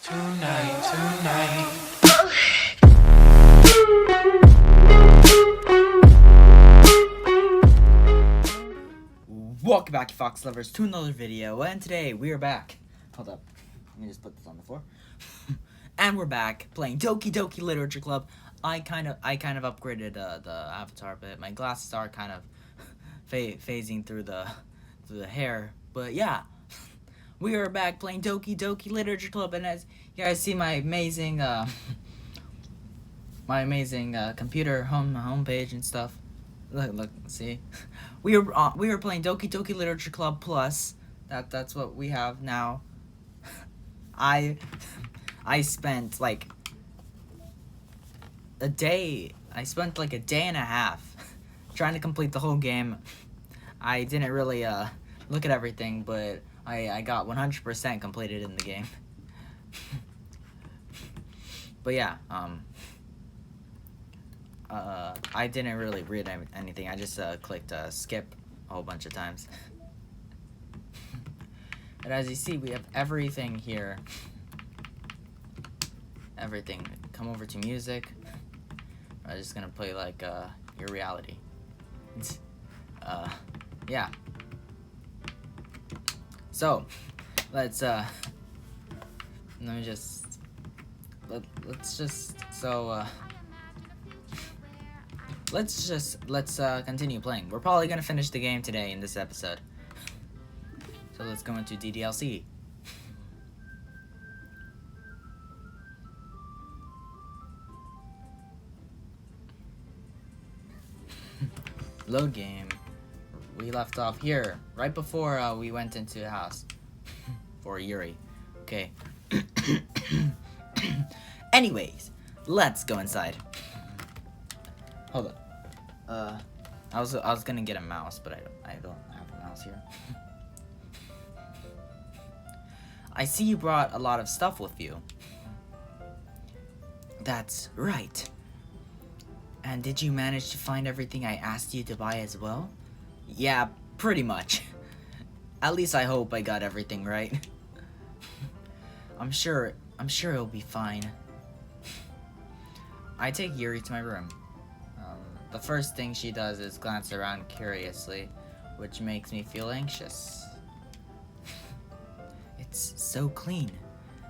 Tonight. Welcome back, Fox lovers, to another video, and today we are back. Hold up, let me just put this on the floor. And we're back playing Doki Doki Literature Club. I kind of upgraded the avatar a bit. My glasses are kind of phasing through the hair, but yeah. We are back playing Doki Doki Literature Club, and as you guys see my amazing computer homepage and stuff. Look, see, we are playing Doki Doki Literature Club Plus. That's what we have now. I spent like a day. I spent like a day and a half trying to complete the whole game. I didn't really look at everything, but I got 100% completed in the game. But yeah, I didn't really read anything. I just clicked skip a whole bunch of times. But as you see, we have everything here. Everything. Come over to music. I'm just gonna play like your reality. Yeah. So, let's continue playing. We're probably gonna finish the game today in this episode. So let's go into DDLC. Load game. We left off here, right before we went into the house for Yuri. Okay. Anyways, let's go inside. Hold up. I was gonna get a mouse, but I don't have a mouse here. I see you brought a lot of stuff with you. That's right. And did you manage to find everything I asked you to buy as well? Yeah, pretty much. At least I hope I got everything right. I'm sure it'll be fine. I take Yuri to my room. The first thing she does is glance around curiously, which makes me feel anxious. It's so clean.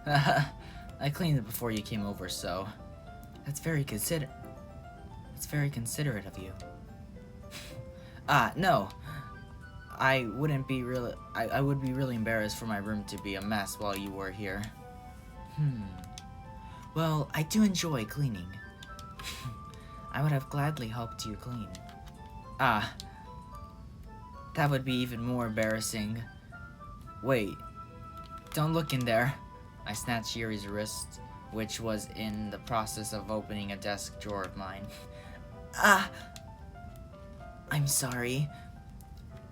I cleaned it before you came over, so that's very considerate of you. No. I would be really embarrassed for my room to be a mess while you were here. Well, I do enjoy cleaning. I would have gladly helped you clean. That would be even more embarrassing. Wait, don't look in there. I snatched Yuri's wrist, which was in the process of opening a desk drawer of mine. I'm sorry.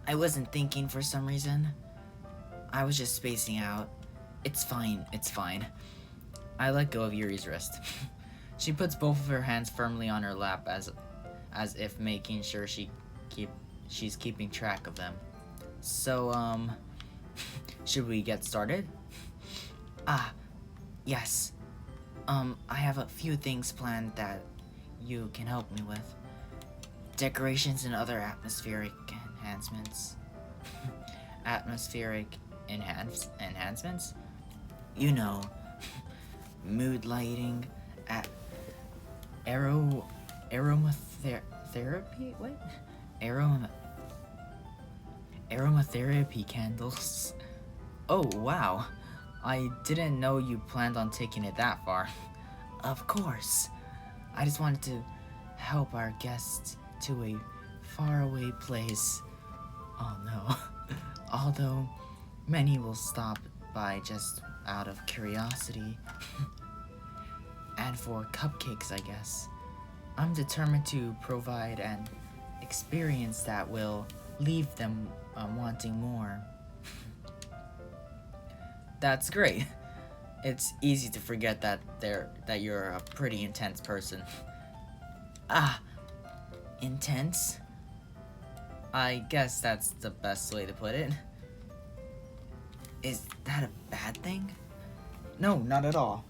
I wasn't thinking for some reason. I was just spacing out. It's fine. I let go of Yuri's wrist. She puts both of her hands firmly on her lap as if making sure she's keeping track of them. So, should we get started? Yes. I have a few things planned that you can help me with. Decorations and other atmospheric enhancements. Atmospheric enhancements? You know, mood lighting, aromatherapy? What? Aromatherapy candles. Oh, wow. I didn't know you planned on taking it that far. Of course. I just wanted to help our guests to a faraway place. Oh no. Although many will stop by just out of curiosity. And for cupcakes, I guess. I'm determined to provide an experience that will leave them wanting more. That's great. It's easy to forget that you're a pretty intense person. Intense? I guess that's the best way to put it. Is that a bad thing? No, not at all.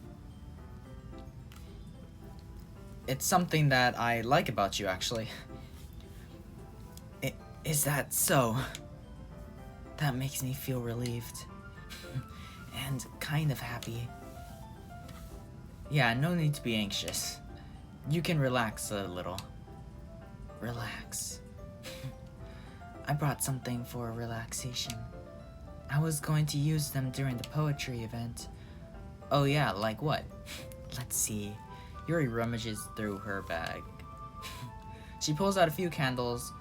It's something that I like about you, actually. Is that so? That makes me feel relieved. And kind of happy. Yeah, no need to be anxious. You can relax a little. Relax. I brought something for relaxation. I was going to use them during the poetry event. Oh yeah, like what? Let's see. Yuri rummages through her bag. She pulls out a few candles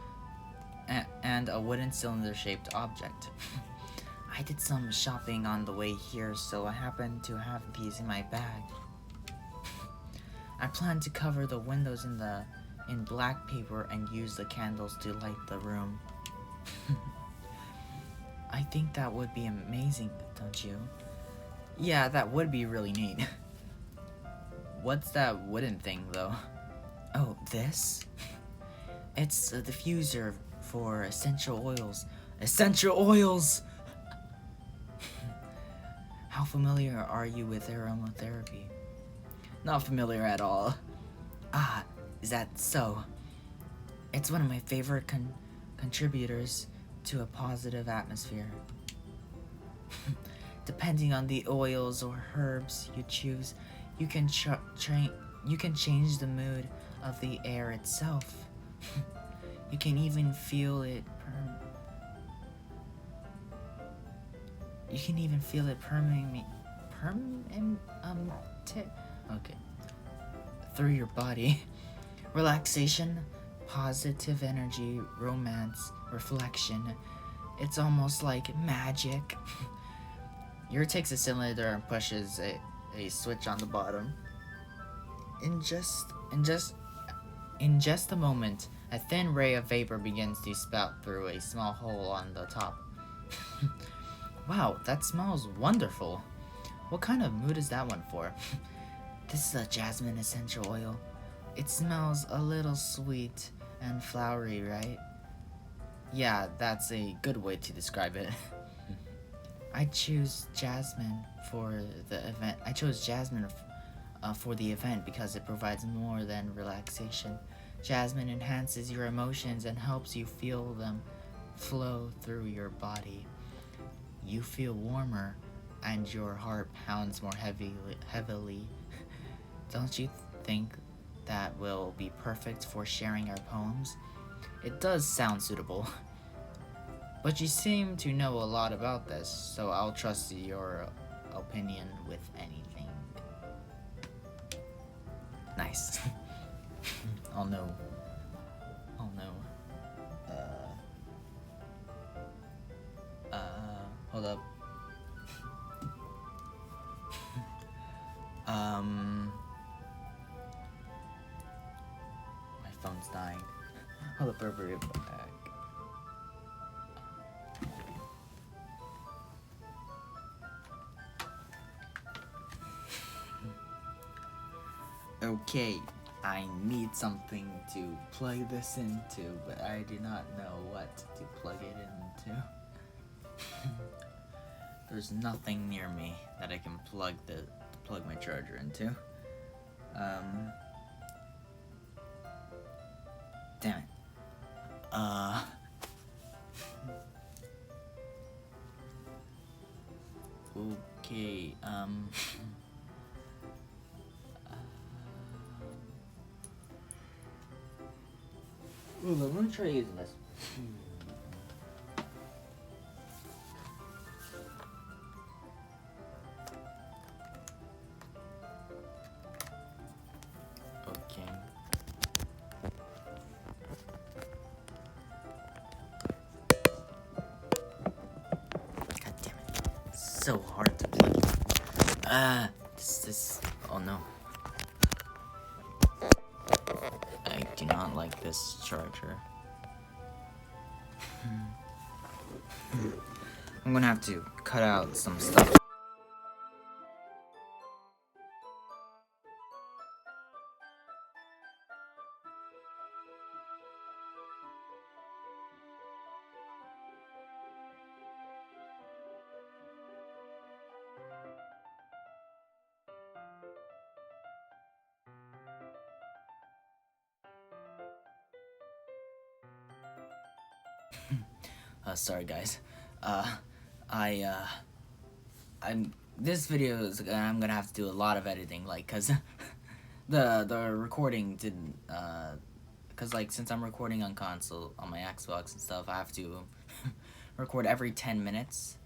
and a wooden cylinder-shaped object. I did some shopping on the way here, so I happen to have these in my bag. I plan to cover the windows in black paper and use the candles to light the room. I think that would be amazing, don't you? Yeah, that would be really neat. What's that wooden thing, though? Oh, this? It's a diffuser for essential oils. Essential oils! How familiar are you with aromatherapy? Not familiar at all. Ah, is that so? It's one of my favorite contributors to a positive atmosphere. Depending on the oils or herbs you choose, you can change the mood of the air itself. You can even feel it through your body. Relaxation, positive energy, romance, reflection. It's almost like magic. Yuri takes a cylinder and pushes a switch on the bottom. In just a moment, a thin ray of vapor begins to spout through a small hole on the top. Wow, that smells wonderful. What kind of mood is that one for? This is a jasmine essential oil. It smells a little sweet and flowery, right? Yeah, that's a good way to describe it. I chose jasmine for the event. For the event because it provides more than relaxation. Jasmine enhances your emotions and helps you feel them flow through your body. You feel warmer and your heart pounds more heavily. Don't you think that will be perfect for sharing our poems? It does sound suitable. But you seem to know a lot about this, so I'll trust your opinion with anything. Nice. I'll know. Hold up. My phone's dying. Hold up, I'll be right back. Okay, I need something to plug this into, but I do not know what to plug it into. There's nothing near me that I can plug my charger into. Damn it. Okay, let me try using this. Okay. God damn it. So hard to plug in. Oh no. I do not like this charger. I'm gonna have to cut out some stuff. Sorry guys. This video is, I'm gonna have to do a lot of editing, like, cause the recording didn't, cause like, since I'm recording on console, on my Xbox and stuff, I have to record every 10 minutes,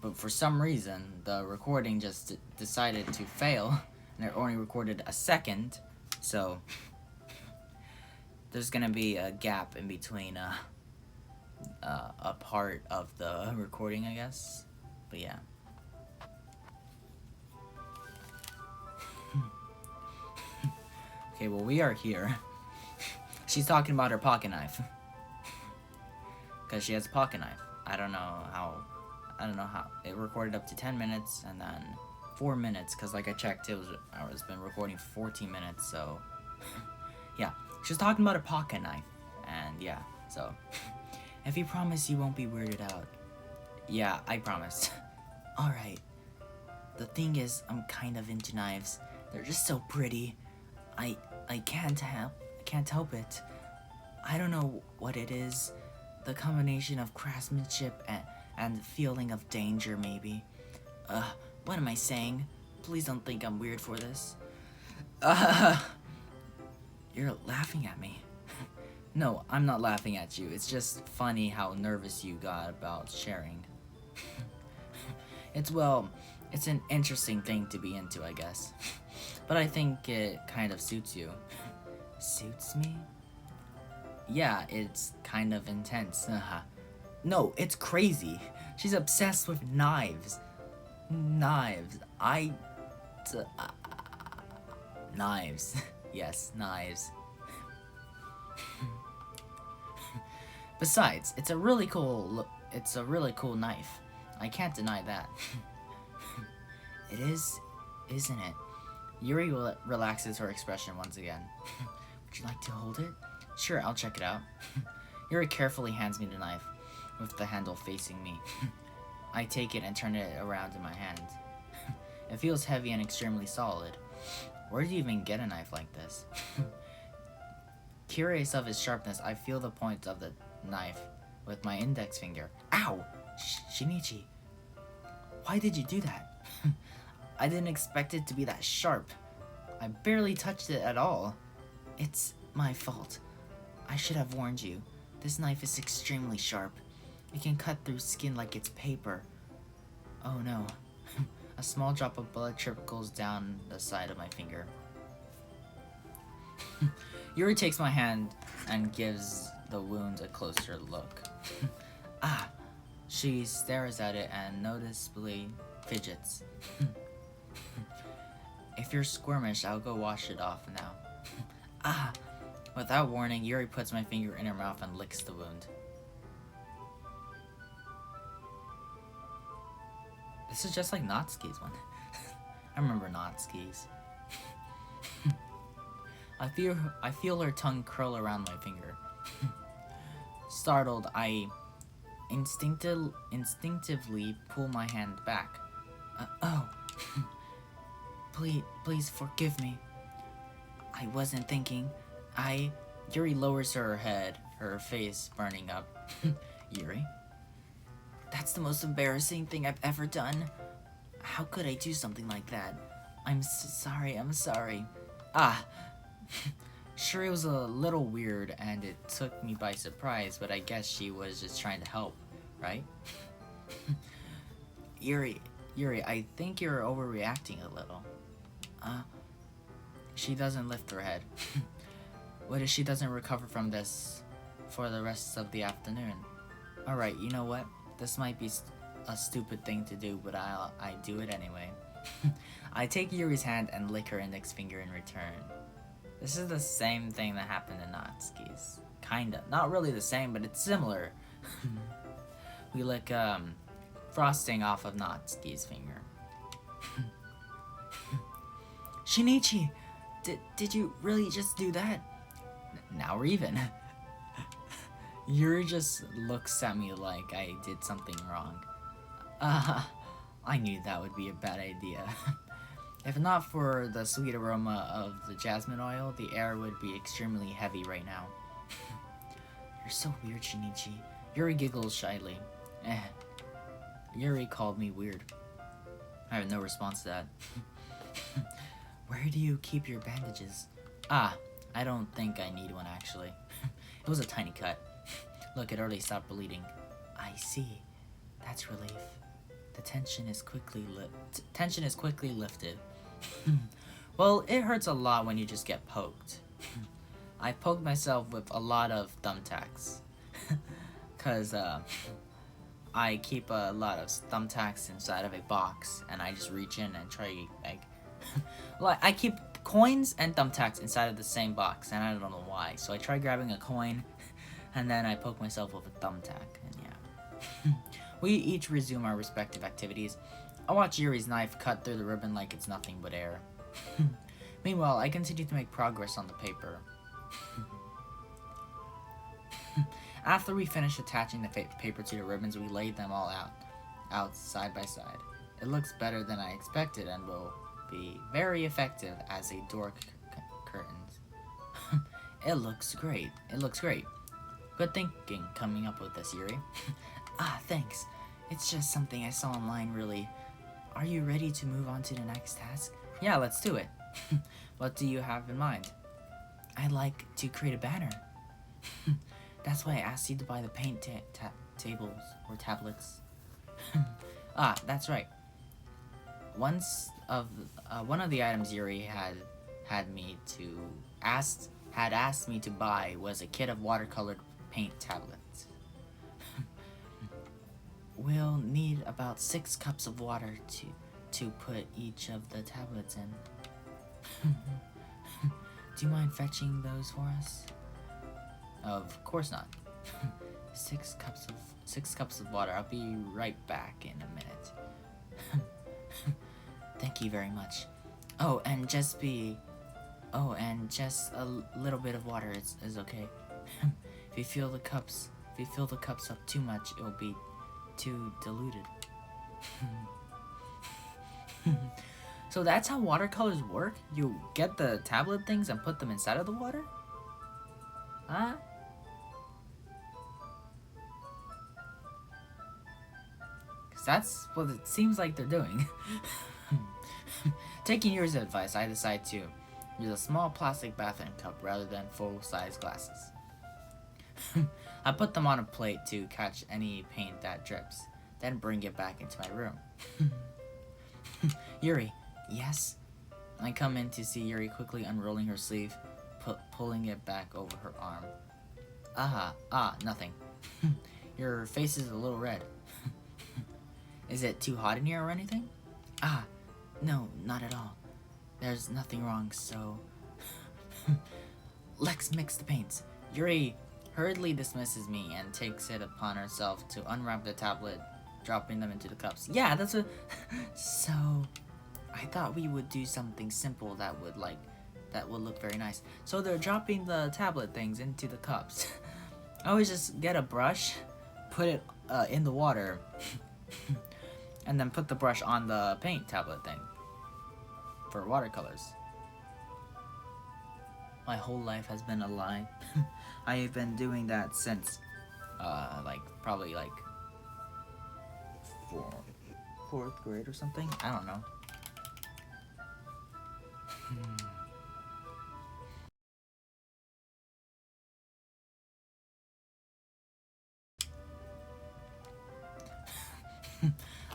but for some reason, the recording just decided to fail, and it only recorded a second, so there's gonna be a gap in between, a part of the recording, I guess, but yeah. Okay, well, we are here. She's talking about her pocket knife. Because she has a pocket knife. I don't know how. It recorded up to 10 minutes and then 4 minutes. Because, like, I checked, I was been recording for 14 minutes, so. Yeah, she's talking about her pocket knife. And, yeah, so. If you promise you won't be weirded out. Yeah, I promise. Alright. The thing is, I'm kind of into knives. They're just so pretty. I can't help it. I don't know what it is. The combination of craftsmanship and feeling of danger, maybe. What am I saying? Please don't think I'm weird for this. You're laughing at me. No, I'm not laughing at you. It's just funny how nervous you got about sharing. It's an interesting thing to be into, I guess. But I think it kind of suits you. Suits me? Yeah, it's kind of intense. No, it's crazy. She's obsessed with knives. Knives. Knives. Yes, knives. Besides, it's a really cool knife. I can't deny that. It is, isn't it? Yuri relaxes her expression once again. Would you like to hold it? Sure, I'll check it out. Yuri carefully hands me the knife, with the handle facing me. I take it and turn it around in my hand. It feels heavy and extremely solid. Where do you even get a knife like this? Curious of its sharpness, I feel the point of the knife with my index finger. Ow! Shinichi, why did you do that? I didn't expect it to be that sharp. I barely touched it at all. It's my fault. I should have warned you. This knife is extremely sharp. It can cut through skin like it's paper. Oh no. A small drop of blood trickles down the side of my finger. Yuri takes my hand and gives the wound a closer look. Ah! She stares at it and noticeably fidgets. If you're squirmish, I'll go wash it off now. Ah! Without warning, Yuri puts my finger in her mouth and licks the wound. This is just like Natsuki's one. I remember Natsuki's. I feel her tongue curl around my finger. Startled, I instinctively pull my hand back. Oh. Please forgive me. I wasn't thinking. Yuri lowers her head, her face burning up. Yuri? That's the most embarrassing thing I've ever done. How could I do something like that? I'm sorry. Ah. Sure, it was a little weird and it took me by surprise, but I guess she was just trying to help, right? Yuri, I think you're overreacting a little. She doesn't lift her head. What if she doesn't recover from this for the rest of the afternoon? Alright, you know what? This might be a stupid thing to do, but I do it anyway. I take Yuri's hand and lick her index finger in return. This is the same thing that happened in Natsuki's. Kinda. Not really the same, but it's similar. We lick, frosting off of Natsuki's finger. Shinichi! Did you really just do that? Now we're even. Yuri just looks at me like I did something wrong. I knew that would be a bad idea. If not for the sweet aroma of the jasmine oil, the air would be extremely heavy right now. You're so weird, Shinichi. Yuri giggles shyly. Yuri called me weird. I have no response to that. Where do you keep your bandages? Ah, I don't think I need one actually. It was a tiny cut. Look, it already stopped bleeding. I see. That's relief. The tension is quickly lifted. Well, it hurts a lot when you just get poked. I poked myself with a lot of thumbtacks. Cause I keep a lot of thumbtacks inside of a box, and I just reach in and try like, like I keep coins and thumbtacks inside of the same box, and I don't know why. So I try grabbing a coin, and then I poke myself with a thumbtack, and yeah. We each resume our respective activities. I watch Yuri's knife cut through the ribbon like it's nothing but air. Meanwhile, I continue to make progress on the paper. After we finish attaching the paper to the ribbons, we laid them all out side by side. It looks better than I expected and will be very effective as a door curtains. It looks great. Good thinking coming up with this, Yuri. Ah, thanks. It's just something I saw online, really. Are you ready to move on to the next task? Yeah, let's do it. What do you have in mind? I'd like to create a banner. That's why I asked you to buy the paint tables or tablets. Ah, that's right. One of the items Yuri had asked me to buy was a kit of watercolored paint tablets. We'll need about 6 cups of water to put each of the tablets in. Do you mind fetching those for us? Of course not. 6 cups of water. I'll be right back in a minute. Thank you very much. Oh, and just a little bit of water is okay. If you fill the cups up too much, it will be too diluted. So that's how watercolors work? You get the tablet things and put them inside of the water? Huh? Because that's what it seems like they're doing. Taking Yuri's advice, I decide to use a small plastic bathroom cup rather than full-size glasses. I put them on a plate to catch any paint that drips, then bring it back into my room. Yuri, yes? I come in to see Yuri quickly unrolling her sleeve, pulling it back over her arm. Nothing. Your face is a little red. Is it too hot in here or anything? No, not at all. There's nothing wrong, so... Let's mix the paints. Yuri hurriedly dismisses me and takes it upon herself to unwrap the tablet, dropping them into the cups. Yeah, that's what... So... I thought we would do something simple that would look very nice. So they're dropping the tablet things into the cups. I always just get a brush, put it in the water, and then put the brush on the paint tablet thing for watercolors. My whole life has been a lie. I have been doing that since, probably fourth grade or something. I don't know.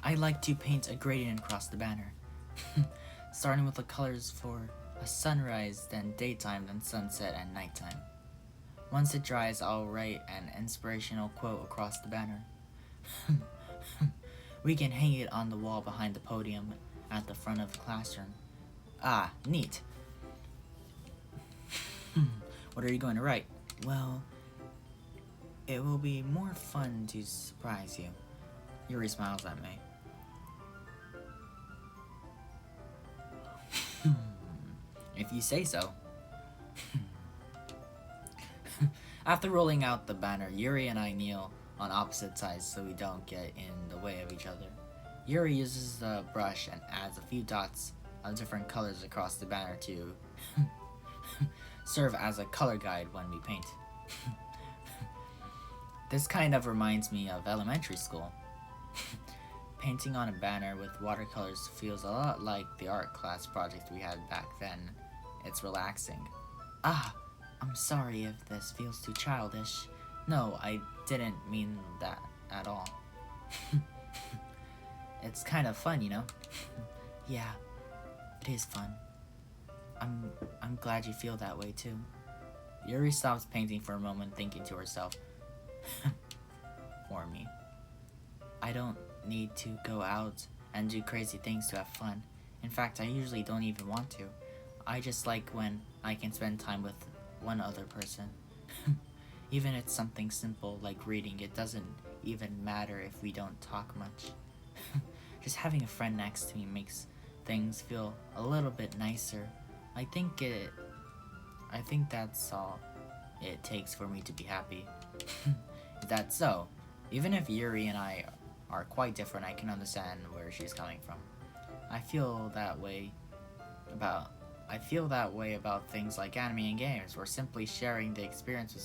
I like to paint a gradient across the banner, starting with the colors for a sunrise, then daytime, then sunset and nighttime. Once it dries, I'll write an inspirational quote across the banner. We can hang it on the wall behind the podium at the front of the classroom. Ah, neat. What are you going to write? Well, it will be more fun to surprise you. Yuri smiles at me. If you say so. After rolling out the banner, Yuri and I kneel on opposite sides so we don't get in the way of each other. Yuri uses the brush and adds a few dots of different colors across the banner to serve as a color guide when we paint. This kind of reminds me of elementary school. Painting on a banner with watercolors feels a lot like the art class project we had back then. It's relaxing. Ah, I'm sorry if this feels too childish. No, I didn't mean that at all. It's kind of fun, you know? Yeah, it is fun. I'm glad you feel that way too. Yuri stops painting for a moment, thinking to herself, for me. I don't need to go out and do crazy things to have fun. In fact, I usually don't even want to. I just like when I can spend time with one other person. Even if it's something simple like reading, it doesn't even matter if we don't talk much. Just having a friend next to me makes things feel a little bit nicer. I think that's all it takes for me to be happy. Is that so? Even if Yuri and I are quite different, I can understand where she's coming from. I feel that way about things like anime and games, where simply sharing the experience with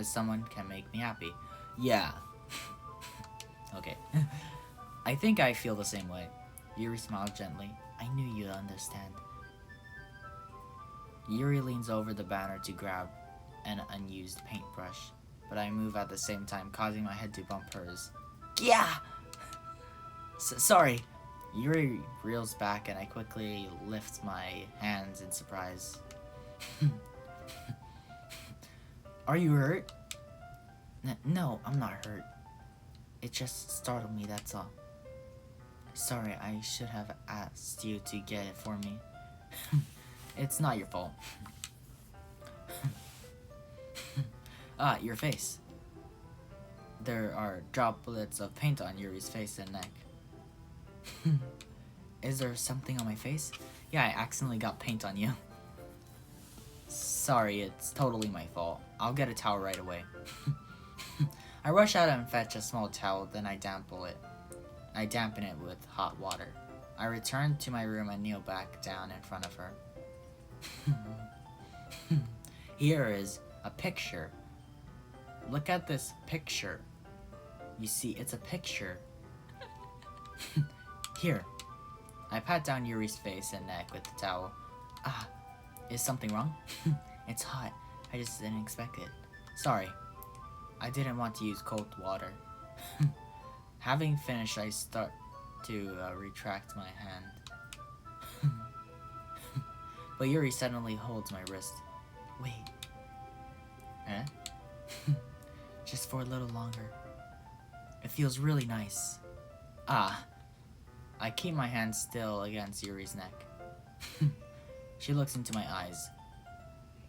someone can make me happy. Yeah. Okay. I think I feel the same way. Yuri smiled gently. I knew you'd understand. Yuri leans over the banner to grab an unused paintbrush, but I move at the same time, causing my head to bump hers. Yeah! Sorry. Yuri reels back and I quickly lift my hands in surprise. Are you hurt? No, I'm not hurt. It just startled me, that's all. Sorry, I should have asked you to get it for me. It's not your fault. Ah, your face. There are droplets of paint on Yuri's face and neck. Is there something on my face? Yeah, I accidentally got paint on you. Sorry, it's totally my fault. I'll get a towel right away. I rush out and fetch a small towel, then I dampen it with hot water. I return to my room and kneel back down in front of her. Here is a picture. Look at this picture. You see, it's a picture. Here. I pat down Yuri's face and neck with the towel. Ah, is something wrong? It's hot. I just didn't expect it. Sorry. I didn't want to use cold water. Having finished, I start to retract my hand. But Yuri suddenly holds my wrist. Wait. Eh? Just for a little longer. It feels really nice. Ah. I keep my hand still against Yuri's neck. She looks into my eyes.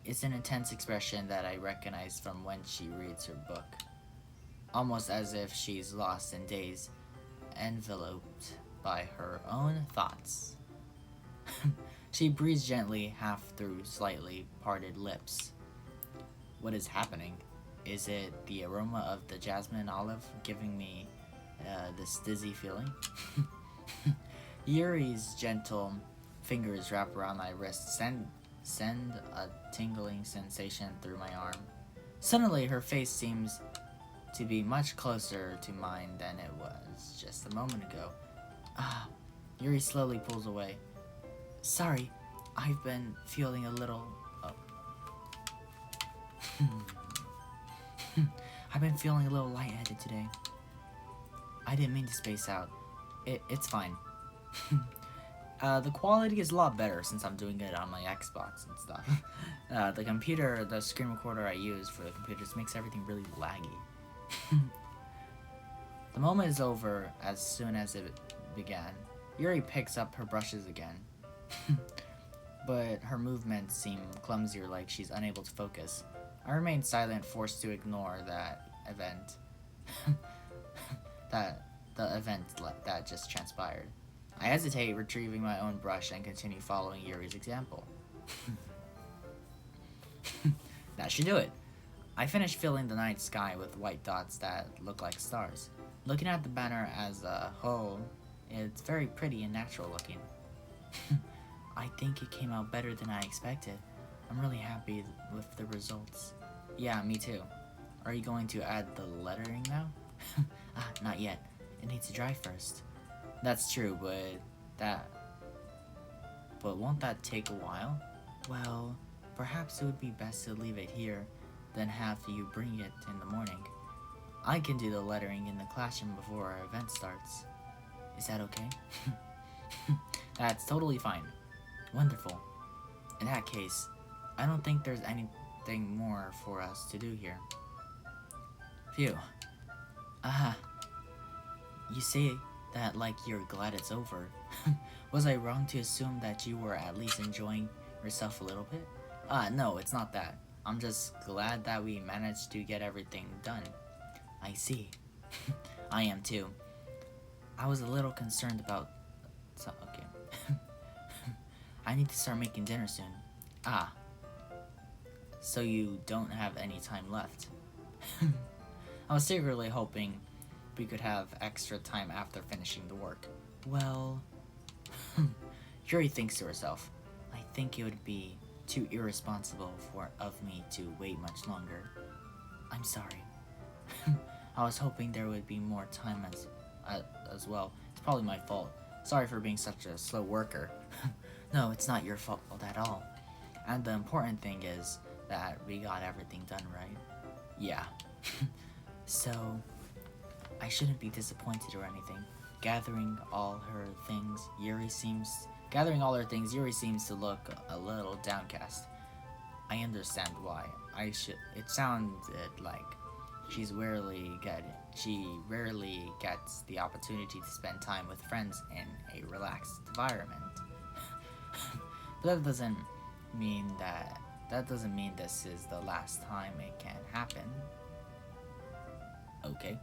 It's an intense expression that I recognize from when she reads her book. Almost as if she's lost in daze, enveloped by her own thoughts. She breathes gently, half through slightly parted lips. What is happening? Is it the aroma of the jasmine olive giving me this dizzy feeling? Yuri's gentle fingers wrap around my wrist, send a tingling sensation through my arm. Suddenly, her face seems to be much closer to mine than it was just a moment ago. Ah, Yuri slowly pulls away. Sorry, I've been feeling a little... I've been feeling a little lightheaded today. I didn't mean to space out. It's fine. The quality is a lot better since I'm doing it on my Xbox and stuff. The screen recorder I use for the computer just makes everything really laggy. The moment is over as soon as it began. Yuri picks up her brushes again. But her movements seem clumsier, like she's unable to focus. I remain silent, forced to ignore that event. The event that just transpired. I hesitate, retrieving my own brush, and continue following Yuri's example. That should do it. I finish filling the night sky with white dots that look like stars. Looking at the banner as a whole, it's very pretty and natural looking. I think it came out better than I expected. I'm really happy with the results. Yeah, me too. Are you going to add the lettering now? Not yet. It needs to dry first. That's true, but won't that take a while? Well, perhaps it would be best to leave it here, then have you bring it in the morning. I can do the lettering in the classroom before our event starts. Is that okay? That's totally fine. Wonderful. In that case, I don't think there's anything more for us to do here. Phew. You say that like you're glad it's over. Was I wrong to assume that you were at least enjoying yourself a little bit? No, it's not that. I'm just glad that we managed to get everything done. I see. I am too. I was a little concerned about... okay. I need to start making dinner soon. So you don't have any time left. I was secretly hoping we could have extra time after finishing the work. Well... Yuri thinks to herself, I think it would be too irresponsible of me to wait much longer. I'm sorry. I was hoping there would be more time as well. It's probably my fault. Sorry for being such a slow worker. No, it's not your fault at all. And the important thing is that we got everything done right. Yeah. So, I shouldn't be disappointed or anything. Gathering all her things, Yuri seems to look a little downcast. I understand why. It sounded like she rarely gets the opportunity to spend time with friends in a relaxed environment. But that doesn't mean this is the last time it can happen. Okay.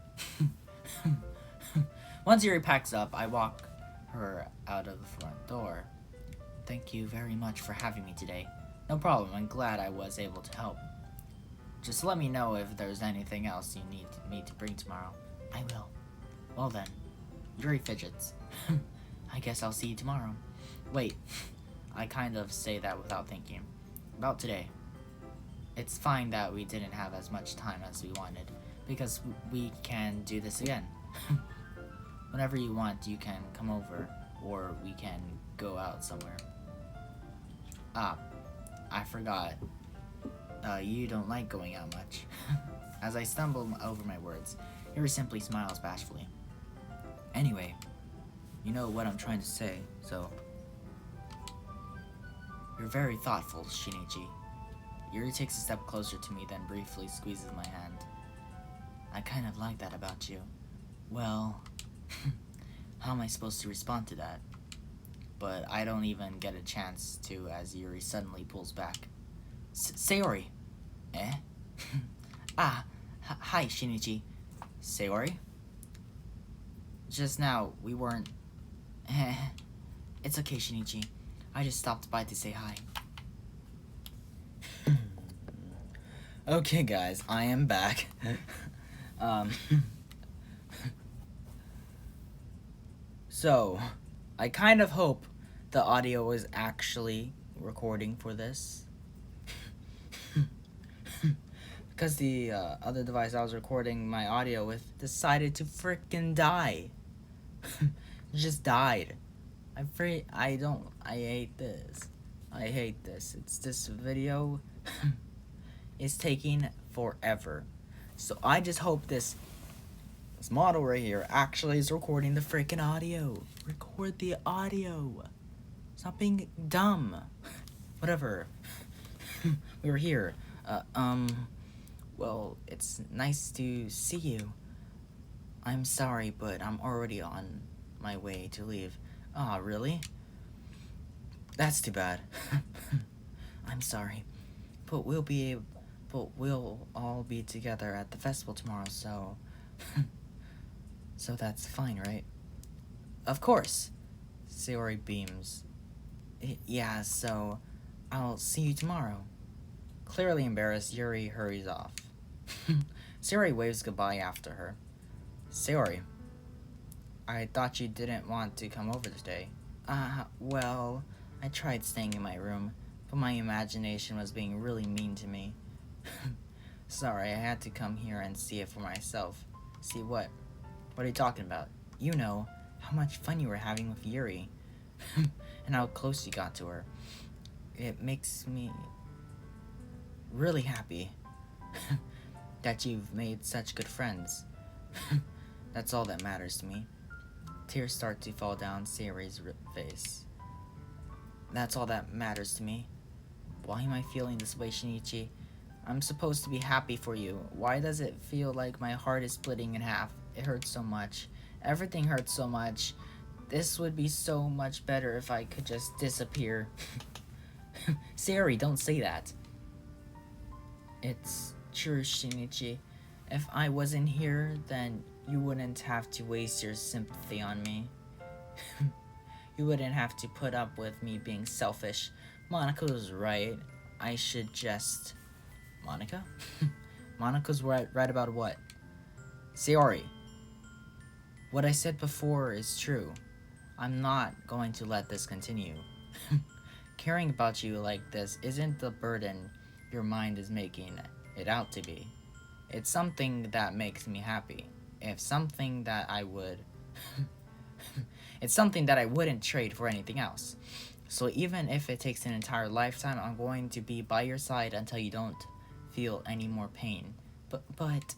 Once Yuri packs up, I walk her out of the front door. Thank you very much for having me today. No problem, I'm glad I was able to help. Just let me know if there's anything else you need me to bring tomorrow. I will. Well then. Yuri fidgets. I guess I'll see you tomorrow. Wait, I kind of say that without thinking. About today. It's fine that we didn't have as much time as we wanted, because we can do this again. Whenever you want, you can come over, or we can go out somewhere. I forgot. You don't like going out much. As I stumble over my words, Yuri simply smiles bashfully. Anyway, you know what I'm trying to say, so... You're very thoughtful, Shinichi. Yuri takes a step closer to me, then briefly squeezes my hand. I kind of like that about you. Well... how am I supposed to respond to that? But I don't even get a chance to as Yuri suddenly pulls back. Sayori! Eh? Hi, Shinichi. Sayori? Just now, we weren't... It's okay, Shinichi. I just stopped by to say hi. Okay, guys, I am back. So, I kind of hope the audio is actually recording for this. Because the other device I was recording my audio with decided to frickin' die. It just died. I hate this. I hate this. This video is taking forever. So I just hope this model right here actually is recording the freaking audio. Record the audio. Stop being dumb. Whatever. We were here. Well, it's nice to see you. I'm sorry, but I'm already on my way to leave. Ah, really? That's too bad. I'm sorry. But we'll all be together at the festival tomorrow, so... So that's fine, right? Of course. Sayori beams. Yeah, so I'll see you tomorrow. Clearly embarrassed, Yuri hurries off. Sayori waves goodbye after her. Sayori, I thought you didn't want to come over today. Well, I tried staying in my room, but my imagination was being really mean to me. Sorry, I had to come here and see it for myself. See what? What are you talking about? You know how much fun you were having with Yuri. And how close you got to her. It makes me really happy that you've made such good friends. That's all that matters to me. Tears start to fall down Sayori's face. That's all that matters to me. Why am I feeling this way, Shinichi? I'm supposed to be happy for you. Why does it feel like my heart is splitting in half? It hurts so much. Everything hurts so much. This would be so much better if I could just disappear. Sayori, don't say that. It's true, Shinichi. If I wasn't here, then you wouldn't have to waste your sympathy on me. You wouldn't have to put up with me being selfish. Monika's right. I should just... Monika? Monika's right about what? Sayori. What I said before is true. I'm not going to let this continue. Caring about you like this isn't the burden your mind is making it out to be. It's something that makes me happy. It's something that I wouldn't trade for anything else. So even if it takes an entire lifetime, I'm going to be by your side until you don't feel any more pain. But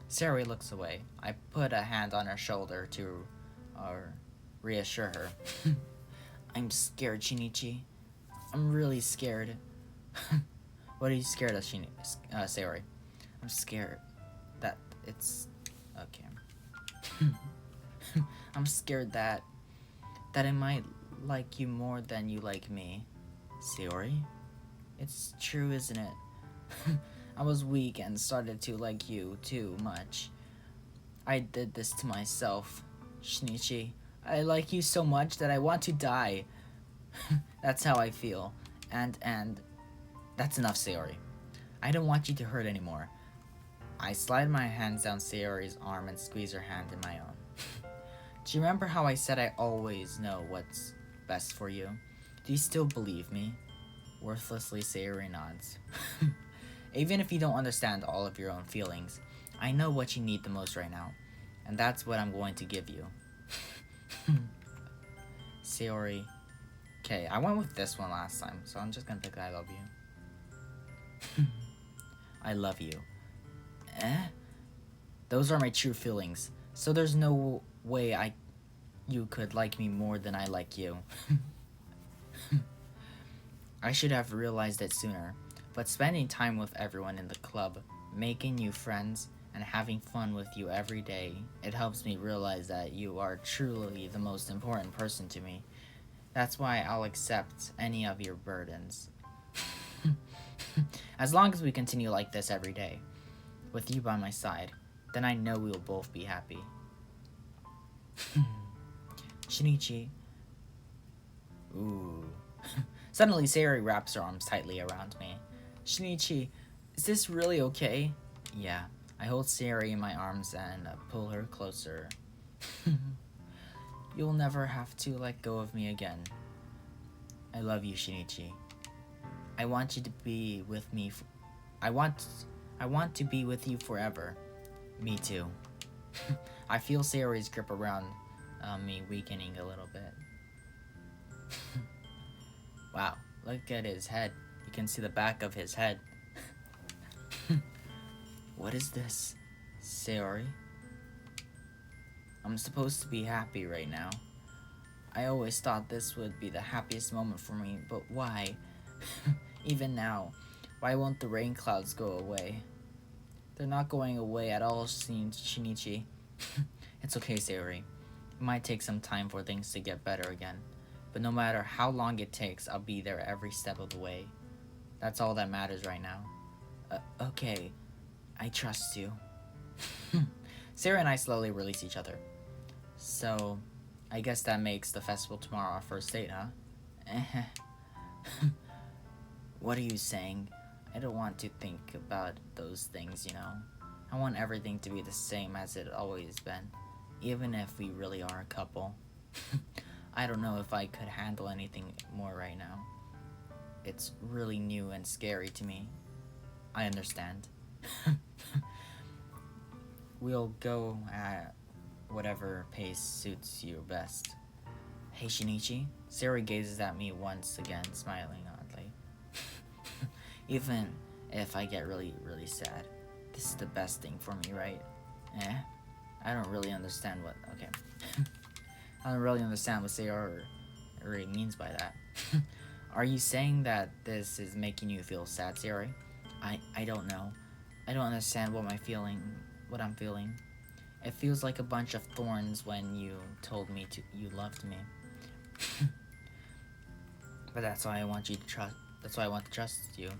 Sayori looks away. I put a hand on her shoulder to reassure her. I'm scared, Shinichi. I'm really scared. What are you scared of, Sayori? I'm scared that it's... Okay. I'm scared that I might like you more than you like me. Sayori? It's true, isn't it? I was weak and started to like you too much. I did this to myself. Shinichi, I like you so much that I want to die. That's how I feel. And that's enough, Sayori. I don't want you to hurt anymore. I slide my hands down Sayori's arm and squeeze her hand in my own. Do you remember how I said I always know what's best for you? Do you still believe me? Worthlessly, Sayori nods. Even if you don't understand all of your own feelings, I know what you need the most right now, and that's what I'm going to give you. Sayori. Okay, I went with this one last time, so I'm just gonna pick I love you. I love you. Eh? Those are my true feelings, so there's no way you could like me more than I like you. I should have realized it sooner, but spending time with everyone in the club, making new friends, and having fun with you every day, it helps me realize that you are truly the most important person to me. That's why I'll accept any of your burdens. As long as we continue like this every day, with you by my side, then I know we'll both be happy. Shinichi. Ooh. Suddenly, Sayori wraps her arms tightly around me. Shinichi, is this really okay? Yeah. I hold Sayori in my arms and pull her closer. You'll never have to let go of me again. I love you, Shinichi. I want you to be with me. I want to be with you forever. Me too. I feel Sayori's grip around me weakening a little bit. Wow, look at his head. You can see the back of his head. What is this? Sayori? I'm supposed to be happy right now. I always thought this would be the happiest moment for me, but why? Even now, why won't the rain clouds go away? They're not going away at all, Shinichi. It's okay, Sayori. It might take some time for things to get better again, but no matter how long it takes, I'll be there every step of the way. That's all that matters right now. Okay, I trust you. Sarah and I slowly release each other. So, I guess that makes the festival tomorrow our first date, huh? What are you saying? I don't want to think about those things, you know. I want everything to be the same as it always been, even if we really are a couple. I don't know if I could handle anything more right now. It's really new and scary to me. I understand. We'll go at whatever pace suits you best. Hey Shinichi, Sayori gazes at me once again, smiling oddly. Even if I get really, really sad, this is the best thing for me, right? Eh? I don't really understand what... Okay. I don't really understand what Sayori means by that. Are you saying that this is making you feel sad, Sayori? I don't know. I don't understand what I'm feeling. It feels like a bunch of thorns when you told me you loved me. But that's why I want you to trust. That's why I want to trust you.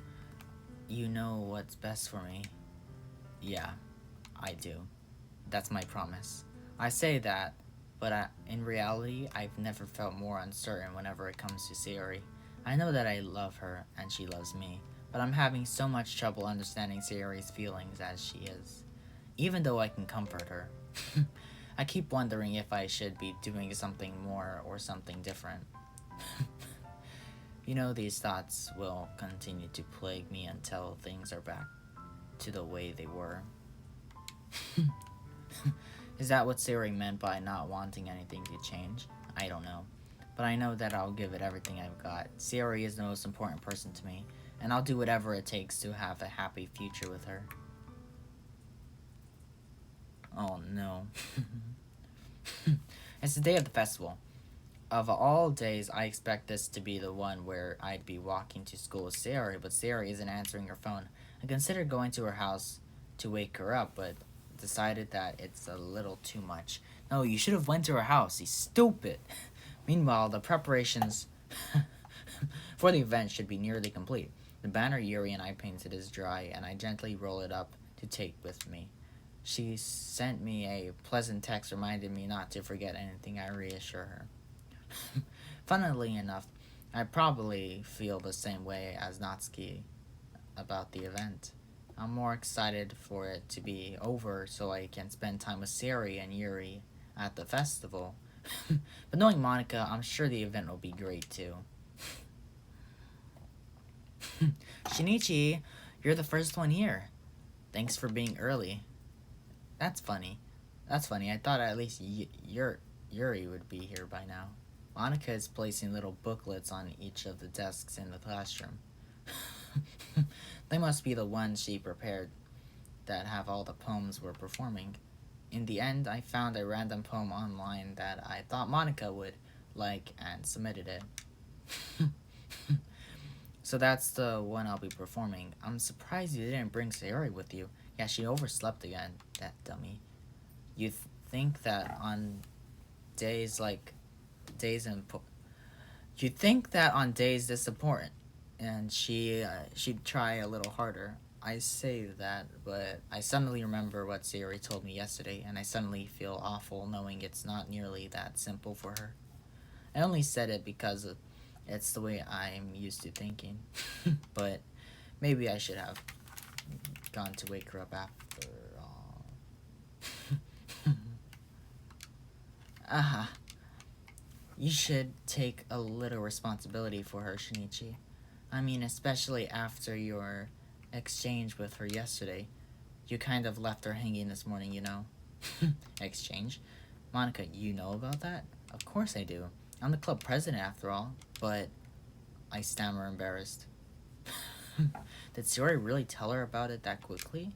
You know what's best for me. Yeah, I do. That's my promise. I say that, but in reality, I've never felt more uncertain whenever it comes to Sayori. I know that I love her and she loves me, but I'm having so much trouble understanding Sayori's feelings as she is. Even though I can comfort her, I keep wondering if I should be doing something more or something different. You know, these thoughts will continue to plague me until things are back to the way they were. Is that what Sayori meant by not wanting anything to change? I don't know. But I know that I'll give it everything I've got. Sayori is the most important person to me, and I'll do whatever it takes to have a happy future with her. Oh no. It's the day of the festival. Of all days, I expect this to be the one where I'd be walking to school with Sayori, but Sayori isn't answering her phone. I considered going to her house to wake her up, but decided that it's a little too much. No, you should have went to her house, you stupid. Meanwhile, the preparations for the event should be nearly complete. The banner Yuri and I painted is dry, and I gently roll it up to take with me. She sent me a pleasant text reminding me not to forget anything. I reassure her. Funnily enough, I probably feel the same way as Natsuki about the event. I'm more excited for it to be over so I can spend time with Sayori and Yuri at the festival. But knowing Monica, I'm sure the event will be great too. Shinichi, you're the first one here. Thanks for being early. That's funny. I thought at least Yuri would be here by now. Monica is placing little booklets on each of the desks in the classroom. They must be the ones she prepared that have all the poems we're performing. In the end, I found a random poem online that I thought Monica would like and submitted it. So that's the one I'll be performing. I'm surprised you didn't bring Sayori with you. Yeah, she overslept again, that dummy. You think that on days you'd think that on days this important, and she'd try a little harder. I say that, but I suddenly remember what Sayori told me yesterday, and I suddenly feel awful knowing it's not nearly that simple for her. I only said it because it's the way I'm used to thinking. But maybe I should have gone to wake her up after all. Aha. You should take a little responsibility for her, Shinichi. I mean, especially after your exchange with her yesterday. You kind of left her hanging this morning, you know. Exchange? Monica, you know about that? Of course I do. I'm the club president after all. But I stammer, embarrassed. Did Sayori really tell her about it that quickly?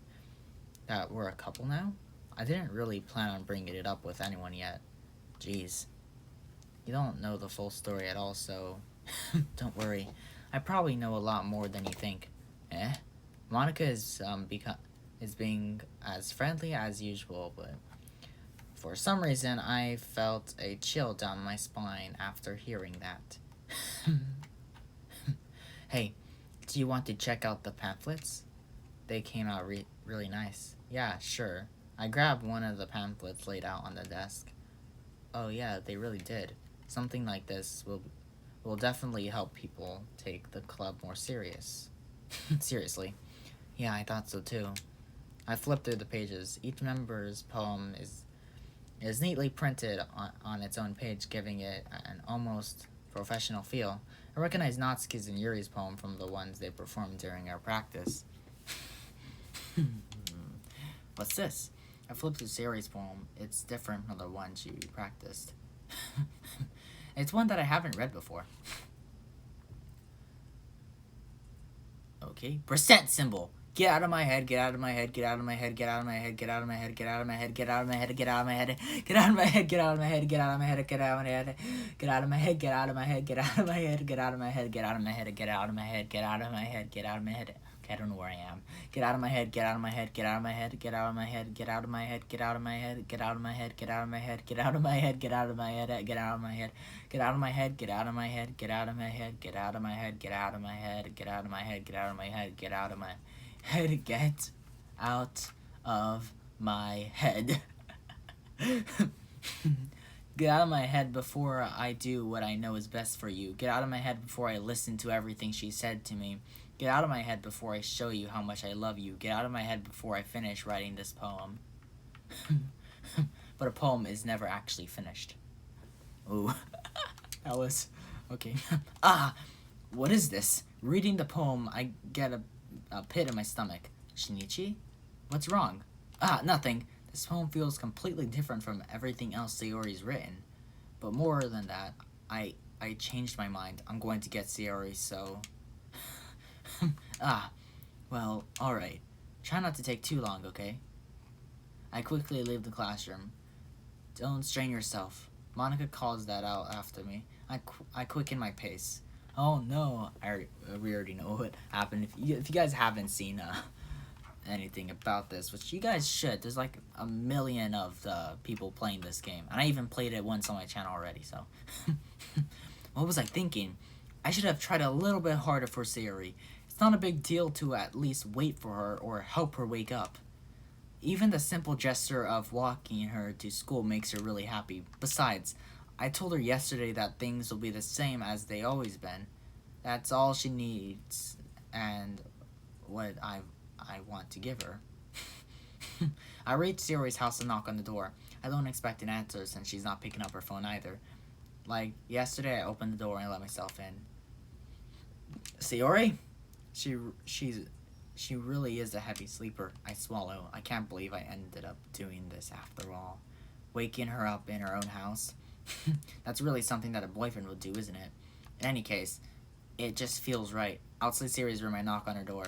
That we're a couple now? I didn't really plan on bringing it up with anyone yet. Jeez. You don't know the full story at all, so don't worry. I probably know a lot more than you think. Eh? Monica is being as friendly as usual, but for some reason I felt a chill down my spine after hearing that. Hey, do you want to check out the pamphlets? They came out really nice. Yeah, sure. I grabbed one of the pamphlets laid out on the desk. Oh yeah, they really did. Something like this will definitely help people take the club more seriously. Yeah, I thought so too. I flipped through the pages. Each member's poem is neatly printed on its own page, giving it an almost professional feel. I recognize Natsuki's and Yuri's poem from the ones they performed during our practice. What's this? I flipped through Sayori's poem. It's different from the one she practiced. It's one that I haven't read before. Okay. Percent symbol. Get out of my head, get out of my head, get out of my head, get out of my head, get out of my head, get out of my head, get out of my head, get out of my head, get out of my head, get out of my head, get out of my head, get out of my head, get out of my head, get out of my head, get out of my head, get out of my head, get out of my head, get out of my head, get out of my head, get out of my head. Okay, I don't know where I am. Get out of my head, get out of my head, get out of my head, get out of my head, get out of my head, get out of my head, get out of my head, get out of my head, get out of my head, get out of my head, get out of my head, get out of my head, get out of my head, get out of my head, get out of my head, get out of my head, get out of my head, get out of my head, get out of my head, get out of my head. Get out of my head before I do what I know is best for you. Get out of my head before I listen to everything she said to me. Get out of my head before I show you how much I love you. Get out of my head before I finish writing this poem. But a poem is never actually finished. Ooh. That was... okay. What is this? Reading the poem, I get a pit in my stomach. Shinichi? What's wrong? Nothing. This poem feels completely different from everything else Sayori's written. But more than that, I changed my mind. I'm going to get Sayori, so... well, alright. Try not to take too long, okay? I quickly leave the classroom. Don't strain yourself. Monica calls that out after me. I quicken my pace. Oh no, we already know what happened. If you guys haven't seen anything about this, which you guys should, there's like a million of people playing this game. And I even played it once on my channel already, so. What was I thinking? I should have tried a little bit harder for Sayori. It's not a big deal to at least wait for her or help her wake up. Even the simple gesture of walking her to school makes her really happy. Besides, I told her yesterday that things will be the same as they always been. That's all she needs and what I want to give her. I reach Sayori's house and knock on the door. I don't expect an answer since she's not picking up her phone either. Like yesterday, I opened the door and let myself in. Sayori? She really is a heavy sleeper. I swallow. I can't believe I ended up doing this after all. Waking her up in her own house. That's really something that a boyfriend would do, isn't it? In any case, it just feels right. Outside Sayori's room, I knock on her door.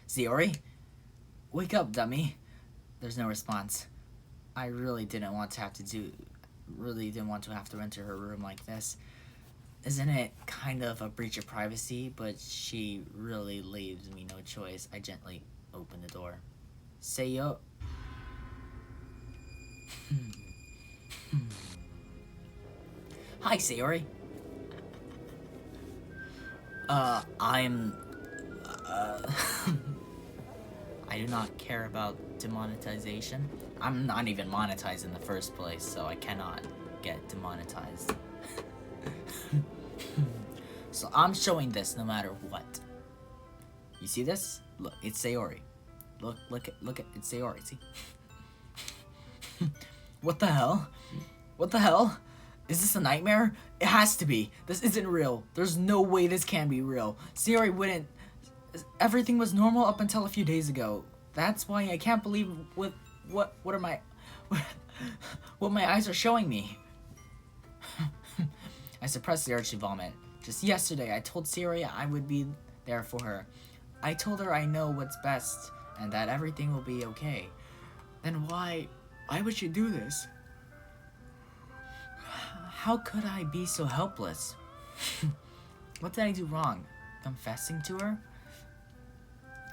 Sayori? Wake up, dummy. There's no response. I really didn't want to have to enter her room like this. Isn't it kind of a breach of privacy? But she really leaves me no choice. I gently open the door. Sayori. Hi, Sayori. I do not care about demonetization. I'm not even monetized in the first place, so I cannot get demonetized. So I'm showing this no matter what. You see this? Look, it's Sayori. Look at it's Sayori, see? What the hell? What the hell? Is this a nightmare? It has to be. This isn't real. There's no way this can be real. Sayori wouldn't... Everything was normal up until a few days ago. That's why I can't believe what are my... what my eyes are showing me. I suppressed the urge to vomit. Just yesterday, I told Sayori I would be there for her. I told her I know what's best and that everything will be okay. Then why would she do this? How could I be so helpless? What did I do wrong? Confessing to her?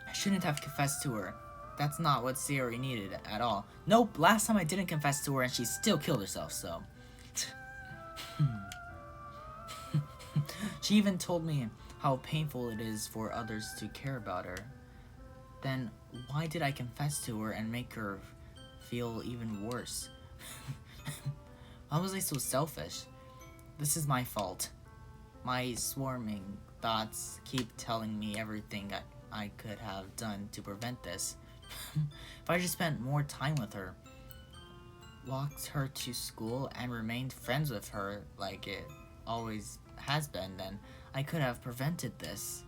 I shouldn't have confessed to her. That's not what Sayori needed at all. Nope, last time I didn't confess to her and she still killed herself, so... She even told me how painful it is for others to care about her. Then why did I confess to her and make her feel even worse? Why was I so selfish? This is my fault. My swarming thoughts keep telling me everything that I could have done to prevent this. If I just spent more time with her, walked her to school, and remained friends with her like it always has been, then I could have prevented this.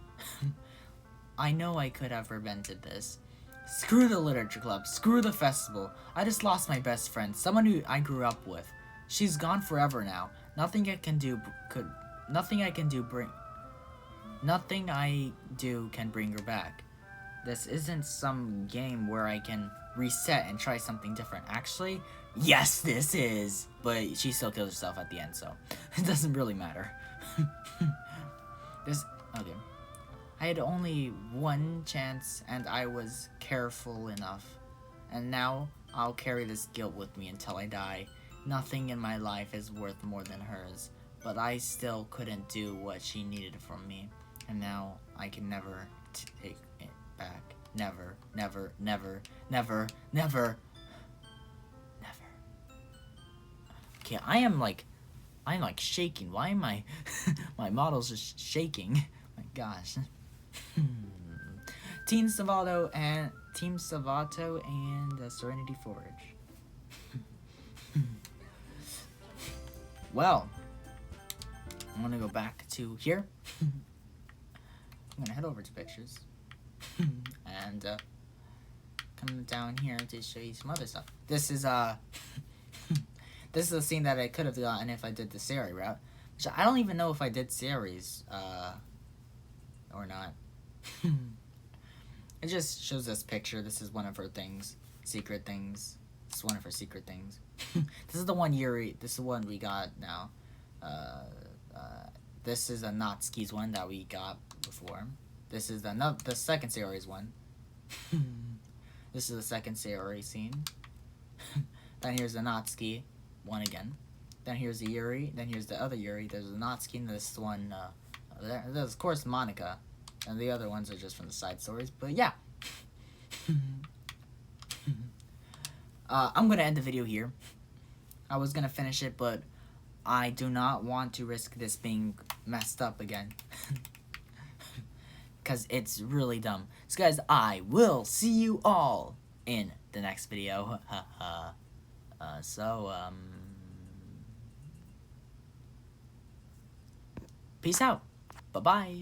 I know I could have prevented this. Screw the literature club. Screw the festival. I just lost my best friend, someone who I grew up with. She's gone forever now. Nothing I do can bring her back. This isn't some game where I can reset and try something different. Actually, yes, this is. But she still kills herself at the end, so it doesn't really matter. Okay. I had only one chance, and I was careful enough. And now I'll carry this guilt with me until I die. Nothing in my life is worth more than hers, but I still couldn't do what she needed from me. And now I can never take it back. Never, never, never, never, never, never. Okay, I'm like shaking. Why am I? My model's just shaking. My gosh. Team Savato and Serenity Forge. Well, I'm gonna go back to here. I'm gonna head over to pictures and come down here to show you some other stuff. This is this is a scene that I could have gotten if I did the Sayori route, which I don't even know if I did Sayori's or not. It just shows this picture. This is one of her things, secret things. This is one of her secret things. This is the one Yuri. This is the one we got now. This is a Natsuki's one that we got before. This is the second Sayori's one. This is the second Sayori scene. Then here's the Natsuki one again. Then here's the Yuri. Then here's the other Yuri. There's the Natsuki and this one. There's of course Monica. And the other ones are just from the side stories. But yeah. I'm gonna end the video here. I was gonna finish it, but I do not want to risk this being messed up again. Because it's really dumb. So guys, I will see you all in the next video. Peace out. Bye-bye.